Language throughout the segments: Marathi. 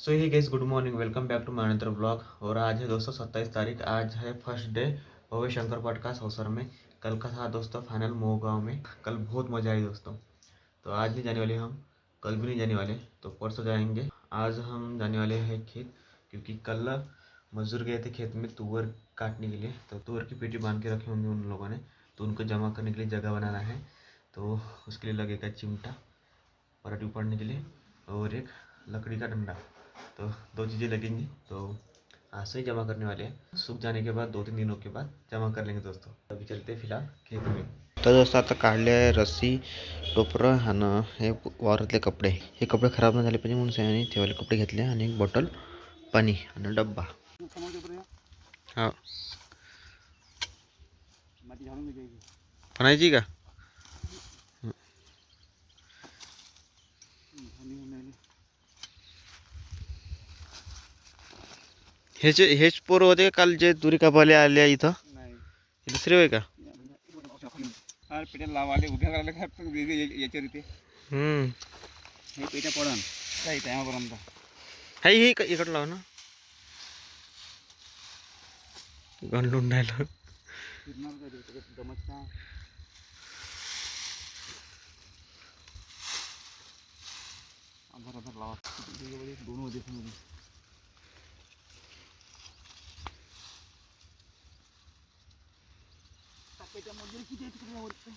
So hi guys, good morning, welcome back to my another blog. और आज है दोस्तों 27 तारीख। आज है फर्स्ट डे भव्य शंकर पट का सौसर में। कल का था दोस्तों फाइनल मोह गाँव में। कल बहुत मज़ा आई दोस्तों। तो आज नहीं जाने वाले हम, कल भी नहीं जाने वाले, तो परसों जाएंगे। आज हम जाने वाले हैं खेत, क्योंकि कल मजदूर गए थे खेत में तुअर काटने के लिए। तो तुअर की पेटी बांध के रखी होंगी उन लोगों ने, तो उनको जमा करने के लिए जगह बनाना है। तो उसके लिए लगेगा चिमटा पराठी उपाड़ने के लिए और एक लकड़ी का डंडा। तो दो चीज़ें लगेंगी। तो आज से ही जमा करने वाले हैं, सूख जाने के बाद 2-3 दिनों के बाद जमा कर लेंगे दोस्तों। अभी चलते फिलहाल खेत में। तर दोस्तों आता काढले आहे रस्सी, टोपरं आणि हे वावरातले कपडे. हे कपडे खराब न झाले पाहिजे म्हणून सयाने ठेवायला कपडे घेतले आणि एक बॉटल पाणी आणि डब्बा. हा म्हणायची का? हेच पोरं होते काल जे तुरी कापायला आले इथं? हे दुसरे होय का? पेट्या लावाले उभ्या करायला काय याच्या रीते हे पेट्या पडन काही टायमापर्यंत हाय हे इकडं लाव ना, गंडून राहिलं. फिरणार का ते जमत का आधार लावा दोन होते मध्ये टाकायच्या मध्ये किती आहे तिकडे वरचं.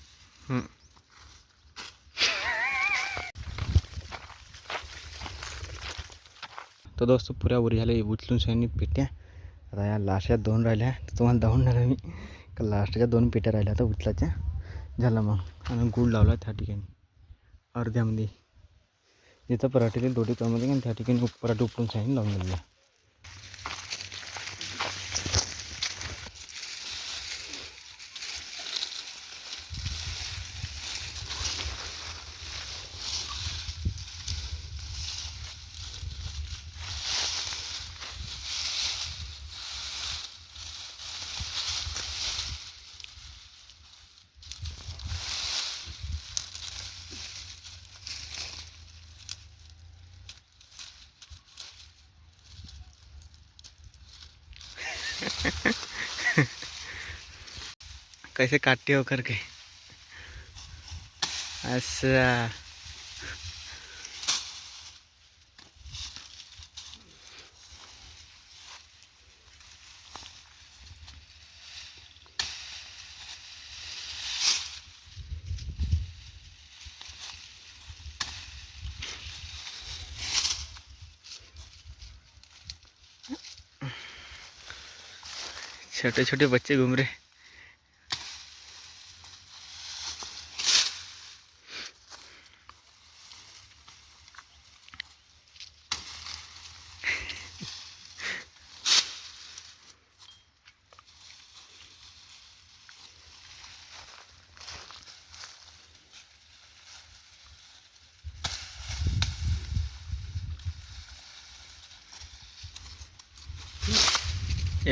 तर दोस्तों पुऱ्या उरी झाल्या उचलून सैनी पेट्या. आता या लास्टच्या 2 राहिल्या, तर तुम्हाला दाखवून टाका मी. लास्टच्या 2 पेट्या राहिल्या आता उचलाच्या झाला. मग आणि गुळ लावला त्या ठिकाणी अर्ध्यामध्ये, जिथं पराठीतील दोटी त्यामध्ये आणि त्या ठिकाणी पराठी उपटून सैनी लावून दिलेला. कैसे काटते हो करके ऐसा. छोटे छोटे बच्चे घूम रहे.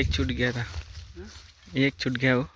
एक छूट गया था, एक छूट गया वो.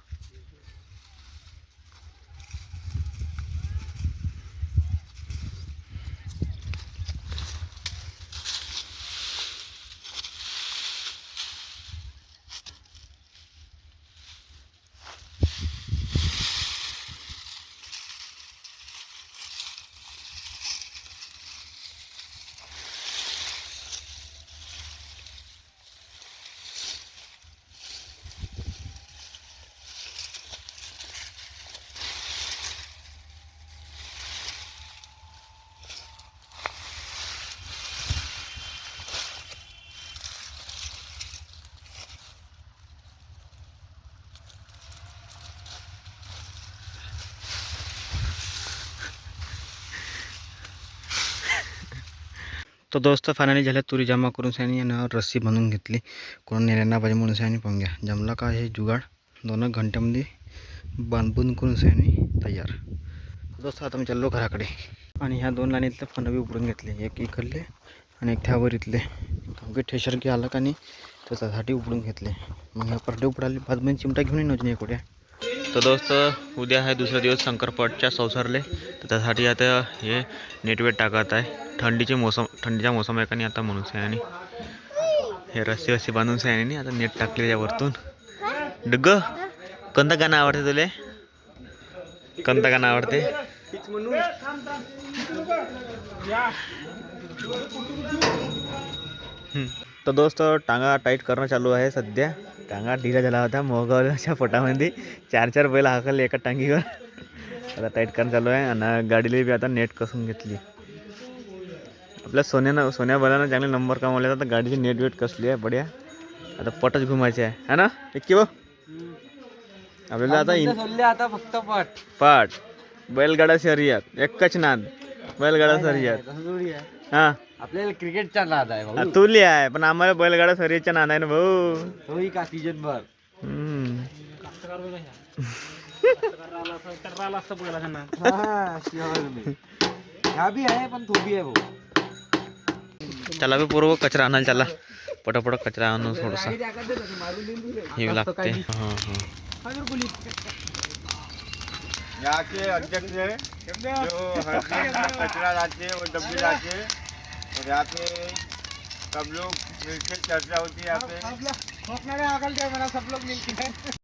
तो दोस्त फायनली झाल्या तुरी जमा करून सैनी आणि रस्सी बांधून घेतली. कोण नेल्या पाहिजे म्हणून सैनी पाहून घ्या जमला का हे जुगाड. 2 घंट्यामध्ये बांधून करून सैनी तयार. दोस्त आता मी चाललो घराकडे. आणि ह्या 2 लाईनीतले फणं बी उपडून घेतले, एक इकडले आणि एक त्यावर इथले. अवघे ठेशर की आलं का नाही त्याच्यासाठी उपडून घेतले. मग ह्या परडे उपडाले बाद चिमटा घेऊन येईन अजून एक उड्या. तर दोस्त उद्या आहे दुसरा दिवस शंकरपटच्या संसारले, तर त्यासाठी आता हे नेटवेट टाकत आहे. थंडीचा मोसम आहे का नाही आता म्हणून आणि हे रस्सी बांधून आणि आता नेट टाकले यावरतून. डुग्ग कोणतं गाणं आवडते तुले? कोणतं गाणं आवडते? तर दोस्त टांगा टाईट करणं चालू आहे सध्या. टांगा ढिला झाला होता मोहगावच्या पोटामध्ये. 4 बैल हाकलले एका टांगीवर. आता टाईट करणं चालू आहे आणि गाडीला बी आता नेट कसून घेतली. आपल्या सोन्या बैलानं चांगले नंबर कमावले, आता गाडीची नेट वेट कसली आहे बढिया. आता पटच घुमायची आहे ना की बो आपल्याला आता फक्त पाठ बैलगाडा शर्यत एकच नाद. बैलगाडा शर्यत हा आपल्याला क्रिकेटचा नाद आहे तुली आहे, पण आम्हाला बैलगाडा शर्यतच्या नाद आहे ना भाऊ. तोही का सीजन भर ह्या बी आहे पण तो बी आहे भाऊ. चला बी पूर्व कचरा आणायला चला. पटापट कचरा आणून थोडसा हे लागते. यहाँ के अध्यक्ष है जो हर दिन कचरा लाते और डब्बी लाते, और यहाँ पे सब लोग मिलकर चर्चा होती है यहाँ पे. सब लोग मिलकर